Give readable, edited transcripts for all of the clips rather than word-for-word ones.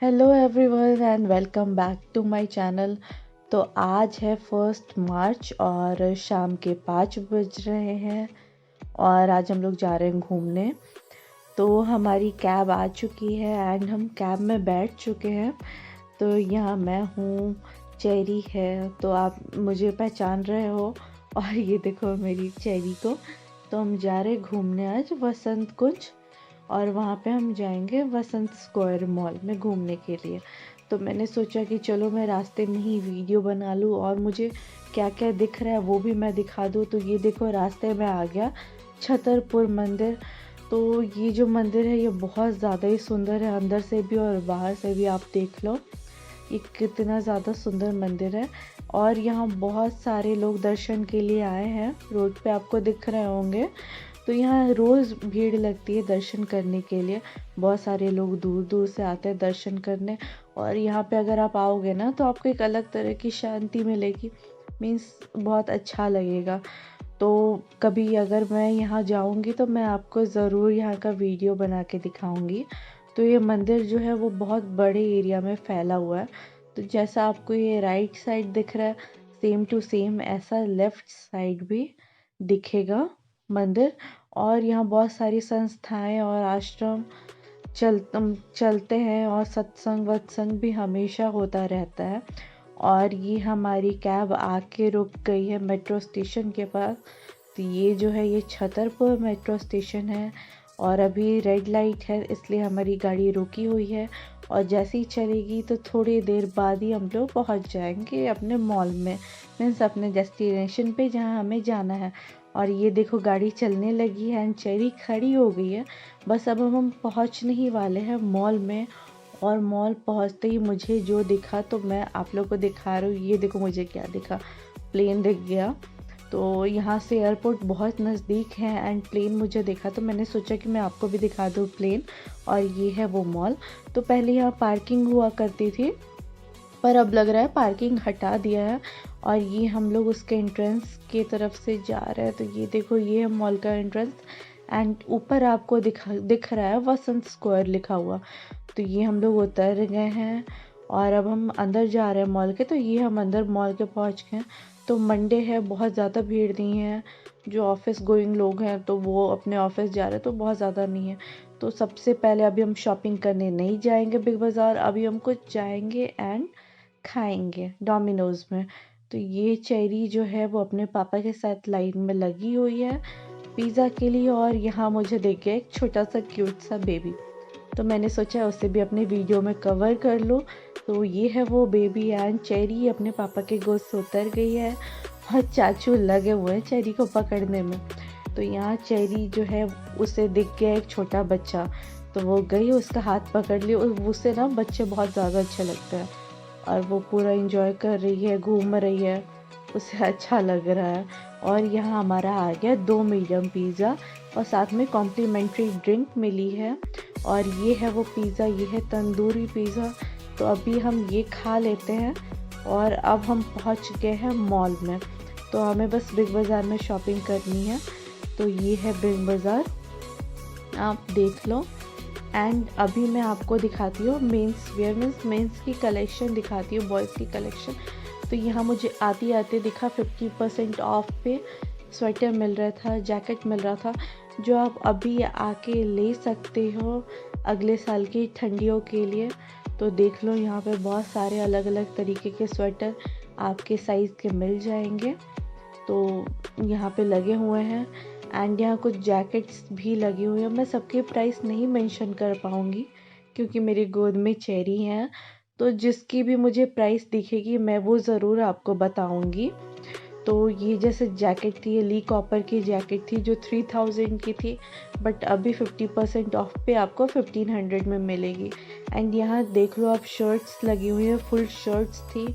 Hello everyone and welcome back to my channel. तो आज है 1 मार्च और शाम के 5 बज रहे हैं और आज हम लोग जा रहे हैं घूमने। तो हमारी कैब आ चुकी है एंड हम कैब में बैठ चुके हैं। तो यहाँ मैं हूँ, चेरी है, तो आप मुझे पहचान रहे हो। और ये देखो मेरी चेरी को। तो हम जा रहे घूमने आज वसंत कुंज और वहाँ पे हम जाएंगे वसंत स्क्वायर मॉल में घूमने के लिए। तो मैंने सोचा कि चलो मैं रास्ते में ही वीडियो बना लूँ और मुझे क्या क्या दिख रहा है वो भी मैं दिखा दूँ। तो ये देखो रास्ते में आ गया छतरपुर मंदिर। तो ये जो मंदिर है ये बहुत ज़्यादा ही सुंदर है, अंदर से भी और बाहर से भी। आप देख लो ये कितना ज़्यादा सुंदर मंदिर है। और यहाँ बहुत सारे लोग दर्शन के लिए आए हैं, रोड पे आपको दिख रहे होंगे। तो यहाँ रोज़ भीड़ लगती है दर्शन करने के लिए, बहुत सारे लोग दूर दूर से आते हैं दर्शन करने। और यहाँ पे अगर आप आओगे ना तो आपको एक अलग तरह की शांति मिलेगी, मीन्स बहुत अच्छा लगेगा। तो कभी अगर मैं यहाँ जाऊँगी तो मैं आपको ज़रूर यहाँ का वीडियो बना के दिखाऊँगी। तो ये मंदिर जो है वो बहुत बड़े एरिया में फैला हुआ है। तो जैसा आपको ये राइट साइड दिख रहा है, सेम टू सेम ऐसा लेफ़्ट साइड भी दिखेगा मंदिर। और यहाँ बहुत सारी संस्थाएं और आश्रम चलते हैं और सत्संग वत्संग भी हमेशा होता रहता है। और ये हमारी कैब आके रुक गई है मेट्रो स्टेशन के पास। तो ये जो है ये छतरपुर मेट्रो स्टेशन है और अभी रेड लाइट है, इसलिए हमारी गाड़ी रुकी हुई है। और जैसे ही चलेगी तो थोड़ी देर बाद ही हम लोग पहुंच जाएंगे अपने मॉल में, मीन्स अपने डेस्टिनेशन पे जहां हमें जाना है। और ये देखो गाड़ी चलने लगी है एंड चेरी खड़ी हो गई है। बस अब हम पहुंचने ही वाले हैं मॉल में। और मॉल पहुंचते ही मुझे जो दिखा तो मैं आप लोग को दिखा रही हूँ। ये देखो मुझे क्या दिखा, प्लेन दिख गया। तो यहाँ से एयरपोर्ट बहुत नज़दीक है एंड प्लेन मुझे देखा, तो मैंने सोचा कि मैं आपको भी दिखा दूँ प्लेन। और ये है वो मॉल। तो पहले यहाँ पार्किंग हुआ करती थी पर अब लग रहा है पार्किंग हटा दिया है। और ये हम लोग उसके एंट्रेंस की तरफ से जा रहे हैं। तो ये देखो ये है मॉल का एंट्रेंस एंड ऊपर आपको दिख रहा है वसंत स्क्वायर लिखा हुआ। तो ये हम लोग उतर गए हैं और अब हम अंदर जा रहे हैं मॉल के। तो ये हम अंदर मॉल के पहुंच गए हैं। तो मंडे है, बहुत ज़्यादा भीड़ नहीं है। जो ऑफिस गोइंग लोग हैं तो वो अपने ऑफिस जा रहे हैं, तो बहुत ज़्यादा नहीं है। तो सबसे पहले अभी हम शॉपिंग करने नहीं जाएंगे बिग बाज़ार, अभी हम कुछ जाएंगे एंड खाएंगे डोमिनोज में। तो ये चेरी जो है वो अपने पापा के साथ लाइन में लगी हुई है पिज़्ज़ा के लिए। और यहाँ मुझे देख गया एक छोटा सा क्यूट सा बेबी, तो मैंने सोचा उसे भी अपने वीडियो में कवर कर लूँ। तो ये है वो बेबी एंड चेरी अपने पापा के गोद से उतर गई है और चाचू लगे हुए हैं चेरी को पकड़ने में। तो यहाँ चेरी जो है उसे दिख गया एक छोटा बच्चा, तो वो गई उसका हाथ पकड़ लिया। और उसे ना बच्चे बहुत ज़्यादा अच्छे लगते हैं और वो पूरा इंजॉय कर रही है, घूम रही है, उसे अच्छा लग रहा है। और यहाँ हमारा आ गया 2 मीडियम पिज़्ज़ा और साथ में कॉम्प्लीमेंट्री ड्रिंक मिली है। और ये है वो पिज़्ज़ा, ये है तंदूरी पिज़्ज़ा। तो अभी हम ये खा लेते हैं और अब हम पहुँच गए हैं मॉल में। तो हमें बस बिग बाज़ार में शॉपिंग करनी है। तो ये है बिग बाज़ार, आप देख लो। एंड अभी मैं आपको दिखाती हूँ मेंस वेयर, मीन्स मेंस की कलेक्शन दिखाती हूँ, बॉयज़ की कलेक्शन। तो यहाँ मुझे आते आते दिखा 50% ऑफ पे स्वेटर मिल रहा था, जैकेट मिल रहा था, जो आप अभी आके ले सकते हो अगले साल की ठंडियों के लिए। तो देख लो यहाँ पे बहुत सारे अलग अलग तरीके के स्वेटर आपके साइज़ के मिल जाएंगे। तो यहाँ पे लगे हुए हैं एंड यहाँ कुछ जैकेट्स भी लगी हुई हैं। मैं सबके प्राइस नहीं मेंशन कर पाऊँगी क्योंकि मेरी गोद में चेरी हैं। तो जिसकी भी मुझे प्राइस दिखेगी मैं वो ज़रूर आपको बताऊँगी। तो ये जैसे जैकेट थी, ये ली कॉपर की जैकेट थी जो 3000 की थी, बट अभी 50% ऑफ पे आपको 1500 में मिलेगी। एंड यहाँ देख लो आप शर्ट्स लगी हुई है, फुल शर्ट्स थी।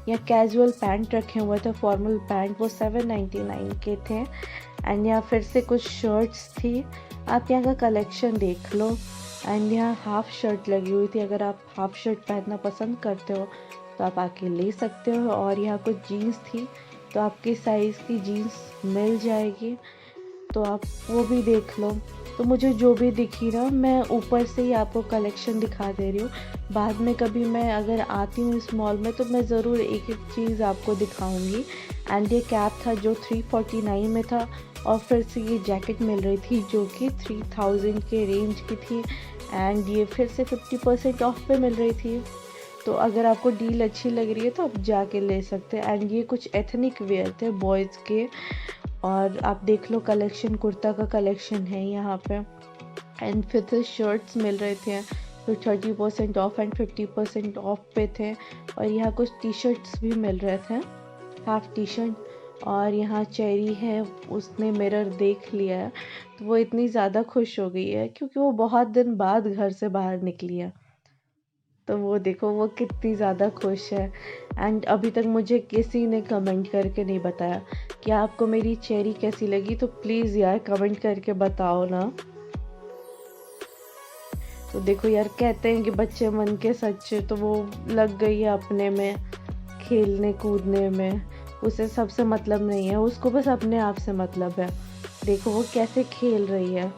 यहाँ कैजुअल पैंट रखे हुए थे, फॉर्मल पैंट, वो 799 के थे। एंड यहाँ फिर से कुछ शर्ट्स थी, आप यहाँ का कलेक्शन देख लो। एंड यहाँ हाफ शर्ट लगी हुई थी, अगर आप हाफ शर्ट पहनना पसंद करते हो तो आप आके ले सकते हो। और यहाँ कुछ जीन्स थी, तो आपके साइज़ की जीन्स मिल जाएगी। तो आप वो भी देख लो। तो मुझे जो भी दिखी ना, मैं ऊपर से ही आपको कलेक्शन दिखा दे रही हूँ। बाद में कभी मैं अगर आती हूँ इस मॉल में तो मैं ज़रूर एक एक चीज़ आपको दिखाऊंगी। एंड ये कैप था जो 349 में था, और फिर से ये जैकेट मिल रही थी जो कि 3000 के रेंज की थी, एंड ये फिर से 50% ऑफ पे मिल रही थी। तो अगर आपको डील अच्छी लग रही है तो आप जाके ले सकते हैं। एंड ये कुछ एथनिक वेयर थे बॉयज़ के, और आप देख लो कलेक्शन, कुर्ता का कलेक्शन है यहाँ पे। एंड फिर से शर्ट्स मिल रहे थे तो 30% ऑफ एंड 50% ऑफ पे थे। और यहाँ कुछ टी शर्ट्स भी मिल रहे थे, हाफ टी शर्ट। और यहाँ चेरी है, उसने मिरर देख लिया है तो वो इतनी ज़्यादा खुश हो गई है क्योंकि वो बहुत दिन बाद घर से बाहर निकली है। तो वो देखो वो कितनी ज़्यादा खुश है। एंड अभी तक मुझे किसी ने कमेंट करके नहीं बताया कि आपको मेरी चेरी कैसी लगी, तो प्लीज़ यार कमेंट करके बताओ ना। तो देखो यार, कहते हैं कि बच्चे मन के सच्चे, तो वो लग गई है अपने में, खेलने कूदने में। उसे सबसे मतलब नहीं है, उसको बस अपने आप से मतलब है। देखो वो कैसे खेल रही है।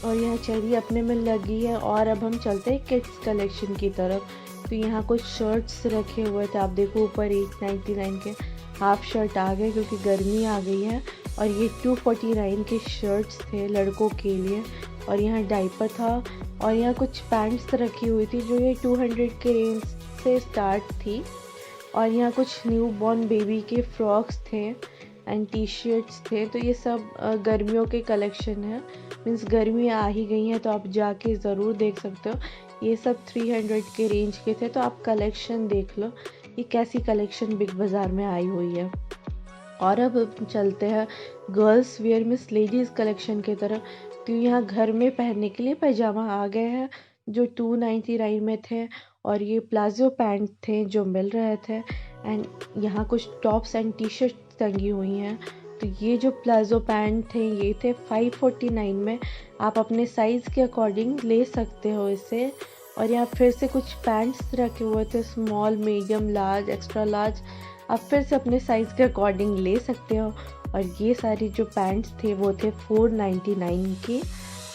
और यहाँ चेरी अपने में लगी है। और अब हम चलते हैं किड्स कलेक्शन की तरफ। तो यहाँ कुछ शर्ट्स रखे हुए थे, आप देखो ऊपर 899 के हाफ शर्ट आ गए क्योंकि गर्मी आ गई है। और ये 249 के शर्ट्स थे लड़कों के लिए। और यहाँ डाइपर था। और यहाँ कुछ पैंट्स रखी हुई थी जो ये 200 के रेंज से स्टार्ट थी। और यहाँ कुछ न्यू बॉर्न बेबी के फ्रॉक्स थे एंड टी शर्ट्स थे। तो ये सब गर्मियों के कलेक्शन है, मीन्स गर्मी आ ही गई है तो आप जाके ज़रूर देख सकते हो। ये सब 300 के रेंज के थे, तो आप कलेक्शन देख लो ये कैसी कलेक्शन बिग बाज़ार में आई हुई है। और अब चलते हैं गर्ल्स वेयर में लेडीज़ कलेक्शन की तरफ। तो यहाँ घर में पहनने के लिए पैजामा आ गए हैं जो 299 में थे। और ये प्लाजो पैंट थे जो मिल रहे थे। एंड यहाँ कुछ टॉप्स एंड टी शर्ट टंगी हुई हैं। तो ये जो प्लाजो पैंट थे ये थे 549 में। आप अपने साइज़ के अकॉर्डिंग ले सकते हो इसे। और यहाँ फिर से कुछ पैंट्स रखे हुए थे, small, medium, large, extra large. आप फिर से अपने साइज़ के अकॉर्डिंग ले सकते हो। और ये सारी जो पैंट्स थे वो थे 499 की।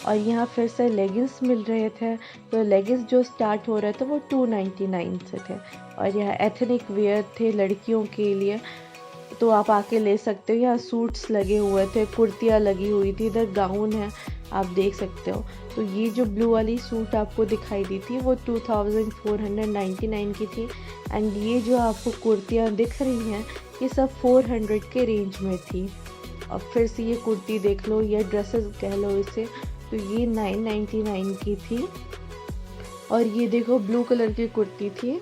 और यहाँ फिर से लेगिंग्स मिल रहे थे, तो लेगिंग्स जो स्टार्ट हो रहे थे वो 299 से थे। और यहाँ एथनिक वेयर थे लड़कियों के लिए, तो आप आके ले सकते हो। यहाँ सूट्स लगे हुए थे, कुर्तियाँ लगी हुई थी, इधर गाउन है आप देख सकते हो। तो ये जो ब्लू वाली सूट आपको दिखाई दी थी वो 2499 की थी। एंड ये जो आपको कुर्तियाँ दिख रही हैं ये सब 400 के रेंज में थी। और फिर से ये कुर्ती देख लो, ये ड्रेसेस कह लो इसे, तो ये 999 की थी। और ये देखो ब्लू कलर की कुर्ती थी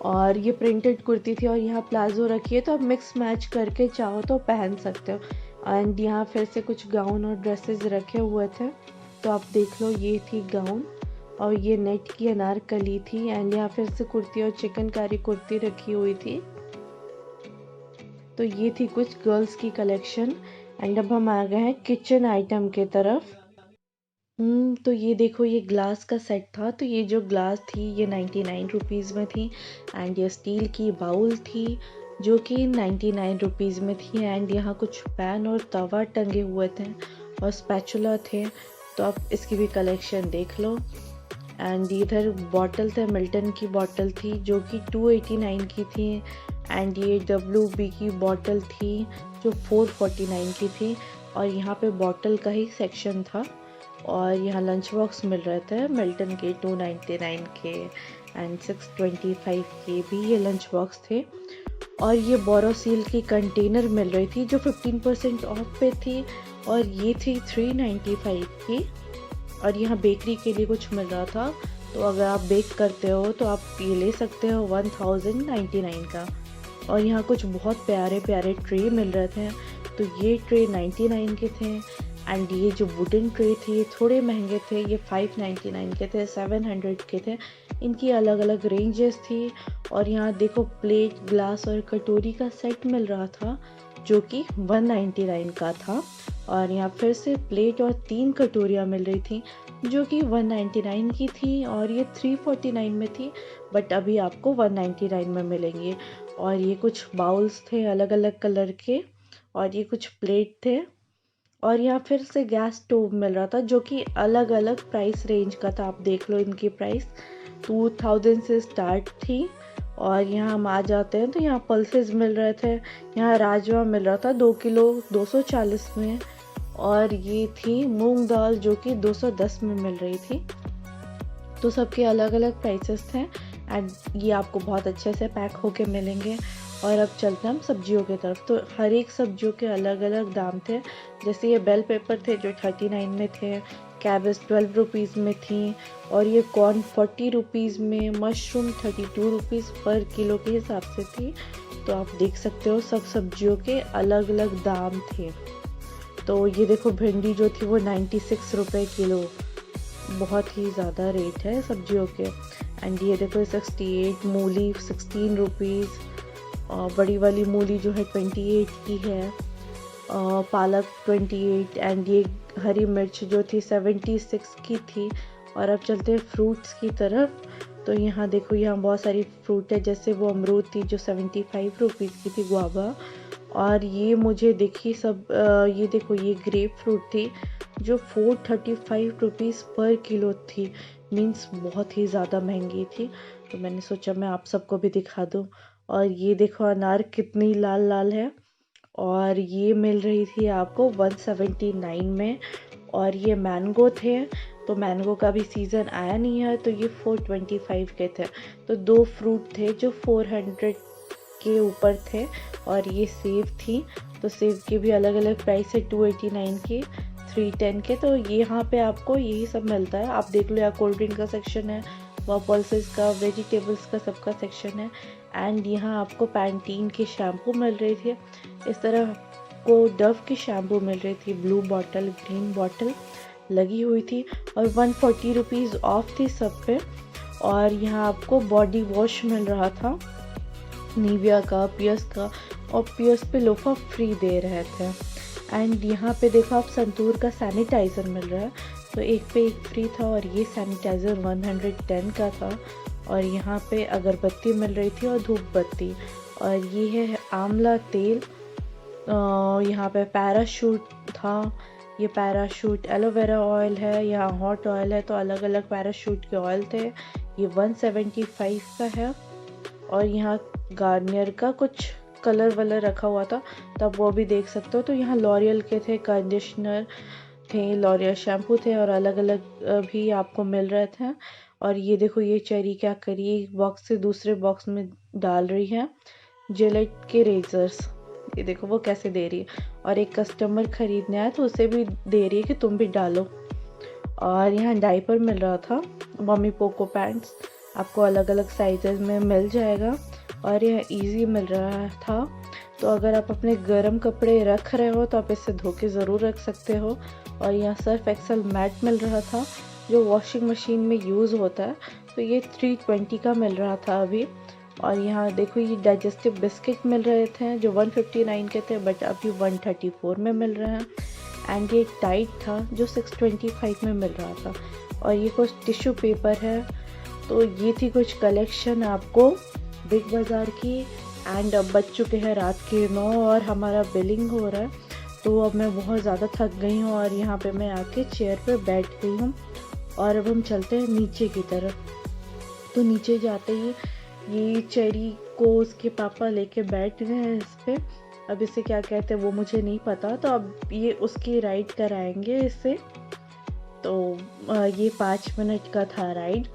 और ये प्रिंटेड कुर्ती थी। और यहाँ प्लाजो रखी है तो आप मिक्स मैच करके चाहो तो पहन सकते हो। एंड यहाँ फिर से कुछ गाउन और ड्रेसेस रखे हुए थे, तो आप देख लो ये थी गाउन। और ये नेट की अनारकली थी। एंड यहाँ फिर से कुर्ती और चिकनकारी कुर्ती रखी हुई थी। तो ये थी कुछ गर्ल्स की कलेक्शन। एंड अब हम आ गए हैं किचन आइटम के तरफ। तो ये देखो ये ग्लास का सेट था। तो ये जो ग्लास थी ये 99 रुपीज़ में थी। एंड ये स्टील की बाउल थी जो कि 99 रुपीज़ में थी। एंड यहाँ कुछ पैन और तवा टंगे हुए थे और स्पैचुला थे, तो आप इसकी भी कलेक्शन देख लो। एंड इधर बॉटल थे, मिल्टन की बॉटल थी जो कि 289 की थी। एंड ये WB की बॉटल थी जो 449 की थी। और यहाँ पे बॉटल का ही सेक्शन था। और यहाँ लंच बॉक्स मिल रहे थे मिल्टन के 299 के एंड 625 के भी ये लंच बॉक्स थे। और ये बोरोसिल की कंटेनर मिल रही थी जो 15% ऑफ पे थी, और ये थी 395 की। और यहाँ बेकरी के लिए कुछ मिल रहा था, तो अगर आप बेक करते हो तो आप ये ले सकते हो 1099 का। और यहाँ कुछ बहुत प्यारे प्यारे ट्रे मिल रहे थे, तो ये ट्रे 99 के थे। एंड ये जो वुडन ट्रे थे ये थोड़े महंगे थे, ये 599 के थे, 700 के थे। इनकी अलग अलग रेंजेस थी। और यहाँ देखो प्लेट, ग्लास और कटोरी का सेट मिल रहा था जो कि 199 का था। और यहाँ फिर से प्लेट और 3 कटोरियाँ मिल रही थी जो कि 199 की थी और ये 349 में थी, बट अभी आपको 199 में मिलेंगे। और ये कुछ बाउल्स थे अलग अलग कलर के और ये कुछ प्लेट थे। और यहाँ फिर से गैस स्टोव मिल रहा था जो कि अलग अलग प्राइस रेंज का था। आप देख लो इनकी प्राइस 2000 से स्टार्ट थी। और यहाँ हम आ जाते हैं तो यहाँ पल्सेस मिल रहे थे। यहाँ राजमा मिल रहा था 2 किलो 240 में। और ये थी मूंग दाल जो कि 210 में मिल रही थी। तो सबके अलग अलग प्राइसेस थे एंड ये आपको बहुत अच्छे से पैक होके मिलेंगे। और अब चलते हैं हम सब्जियों की तरफ। तो हर एक सब्जियों के अलग अलग दाम थे। जैसे ये बेल पेपर थे जो 39 में थे, कैबेज 12 रुपीज़ में थी और ये कॉर्न 40 रुपीज़ में, मशरूम 32 रुपीज़ पर किलो के हिसाब से थी। तो आप देख सकते हो सब सब्जियों के अलग अलग दाम थे। तो ये देखो भिंडी जो थी वो 96 रुपये किलो, बहुत ही ज़्यादा रेट है सब्जियों के। एंड ये देखो 68, मूली 16 रुपीज़, बड़ी वाली मूली जो है 28 की है, पालक 28 एंड ये हरी मिर्च जो थी 76 की थी। और अब चलते हैं फ्रूट्स की तरफ। तो यहाँ देखो यहाँ बहुत सारी फ्रूट है। जैसे वो अमरूद थी जो 75 रुपीज़ की थी, गुआवा। और ये मुझे देखी सब ये देखो ये ग्रेप फ्रूट थी जो 435 रुपीज़ पर किलो थी। मीन्स बहुत ही ज़्यादा महंगी थी। तो मैंने सोचा मैं आप सबको भी दिखा दूँ। और ये देखो अनार कितनी लाल लाल है और ये मिल रही थी आपको 179 में। और ये मैंगो थे, तो मैंगो का भी सीज़न आया नहीं है, तो ये 425 के थे। तो 2 फ्रूट थे जो 400 के ऊपर थे। और ये सेब थी, तो सेब के भी अलग अलग प्राइस है, 289 की, 310 के। तो यहाँ पे आपको यही सब मिलता है। आप देख लो यहाँ कोल्ड ड्रिंक का सेक्शन है, वहाँ पल्सेस का, वेजिटेबल्स का सबका सेक्शन है। एंड यहाँ आपको पैंटीन की शैम्पू मिल रही थी। इस तरह को डव की शैम्पू मिल रही थी, ब्लू बॉटल ग्रीन बॉटल लगी हुई थी। और 140 रुपीज़ ऑफ थी सब पे। और यहाँ आपको बॉडी वॉश मिल रहा था, निविया का, पियर्स का, और पियर्स पे लोफा फ्री दे रहे थे। एंड यहाँ पे देखो आप संतूर का सैनिटाइज़र मिल रहा है, तो एक पे एक फ्री था। और ये सैनिटाइज़र 110 का था। और यहाँ पे अगरबत्ती मिल रही थी और धूप बत्ती। और ये है आंवला तेल। यहाँ पे पैराशूट था, ये पैराशूट एलोवेरा ऑयल है, यहाँ हॉट ऑयल है। तो अलग अलग पैराशूट के ऑयल थे। ये 175 का है। और यहाँ गार्नियर का कुछ कलर वलर रखा हुआ था, तो आप वो भी देख सकते हो। तो यहाँ लॉरियल के थे, कंडीशनर थे, लॉरियल शैम्पू थे और अलग अलग भी आपको मिल रहे थे। और ये देखो ये चेरी क्या करी, एक बॉक्स से दूसरे बॉक्स में डाल रही है जिलेट के रेजर्स। ये देखो वो कैसे दे रही है। और एक कस्टमर खरीदने आया तो उसे भी दे रही है कि तुम भी डालो। और यहाँ डाइपर मिल रहा था, मम्मी पोको पैंट्स आपको अलग अलग साइजेस में मिल जाएगा। और यह इजी मिल रहा था। तो अगर आप अपने गर्म कपड़े रख रहे हो तो आप इससे धो के ज़रूर रख सकते हो। और यहाँ सर्फ एक्सेल मैट मिल रहा था जो वॉशिंग मशीन में यूज़ होता है, तो ये 320 का मिल रहा था अभी। और यहाँ देखो ये डाइजेस्टिव बिस्किट मिल रहे थे जो 159 के थे, बट अभी 134 में मिल रहे हैं। एंड ये टाइट था जो 625 में मिल रहा था। और ये कुछ टिश्यू पेपर है। तो ये थी कुछ कलेक्शन आपको बिग बाज़ार की। एंड अब बज चुके हैं रात के 9 और हमारा बिलिंग हो रहा है। तो अब मैं बहुत ज़्यादा थक गई हूँ और यहाँ पे मैं आके चेयर पे बैठ गई हूँ। और अब हम चलते हैं नीचे की तरफ। तो नीचे जाते ही ये चेरी को उसके पापा लेके बैठ गए हैं इस पे। अब इसे क्या कहते हैं वो मुझे नहीं पता, तो अब ये उसकी राइड कराएंगे इससे। तो ये 5 मिनट का था राइड।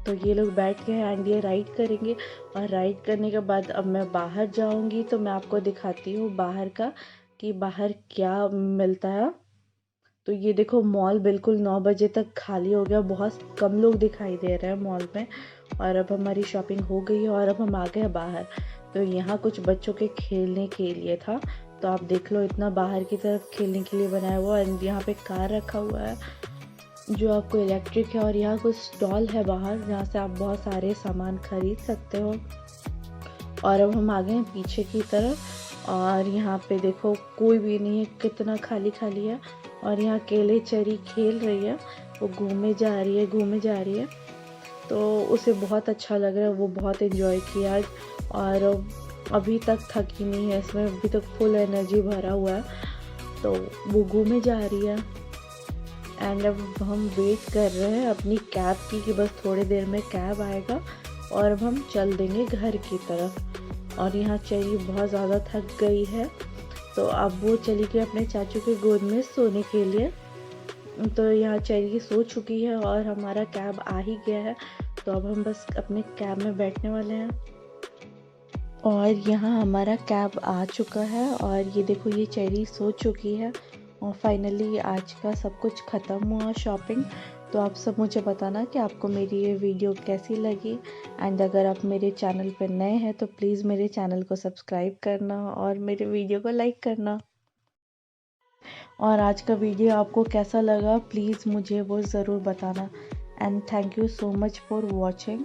तो ये लोग बैठ गए हैं एंड ये राइड करेंगे। और राइड करने के बाद अब मैं बाहर जाऊंगी, तो मैं आपको दिखाती हूँ बाहर का कि बाहर क्या मिलता है। तो ये देखो मॉल बिल्कुल 9 बजे तक खाली हो गया, बहुत कम लोग दिखाई दे रहे हैं मॉल में। और अब हमारी शॉपिंग हो गई है और अब हम आ गए बाहर। तो यहाँ कुछ बच्चों के खेलने के लिए था, तो आप देख लो इतना बाहर की तरफ खेलने के लिए बनाया हुआ है। यहाँ पे कार रखा हुआ है जो आपको इलेक्ट्रिक है। और यहाँ कुछ स्टॉल है बाहर जहाँ से आप बहुत सारे सामान खरीद सकते हो। और अब हम आ गए हैं पीछे की तरफ और यहाँ पे देखो कोई भी नहीं है, कितना खाली खाली है। और यहाँ केले चरी खेल रही है, वो घूमे जा रही है घूमे जा रही है। तो उसे बहुत अच्छा लग रहा है, वो बहुत एंजॉय किया आज। और अभी तक थकी नहीं है, इसमें अभी तक फुल एनर्जी भरा हुआ है। तो वो घूमे जा रही है। एंड अब हम वेट कर रहे हैं अपनी कैब की कि बस थोड़ी देर में कैब आएगा और अब हम चल देंगे घर की तरफ। और यहाँ चरी बहुत ज़्यादा थक गई है, तो अब वो चली गई अपने चाचू के गोद में सोने के लिए। तो यहाँ चरी सो चुकी है और हमारा कैब आ ही गया है। तो अब हम बस अपने कैब में बैठने वाले हैं। और यहाँ हमारा कैब आ चुका है और ये देखो ये चेरी सो चुकी है। और फाइनली आज का सब कुछ ख़त्म हुआ शॉपिंग। तो आप सब मुझे बताना कि आपको मेरी ये वीडियो कैसी लगी। एंड अगर आप मेरे चैनल पर नए हैं तो प्लीज़ मेरे चैनल को सब्सक्राइब करना और मेरे वीडियो को लाइक करना। और आज का वीडियो आपको कैसा लगा प्लीज़ मुझे वो ज़रूर बताना। And thank you so much for watching.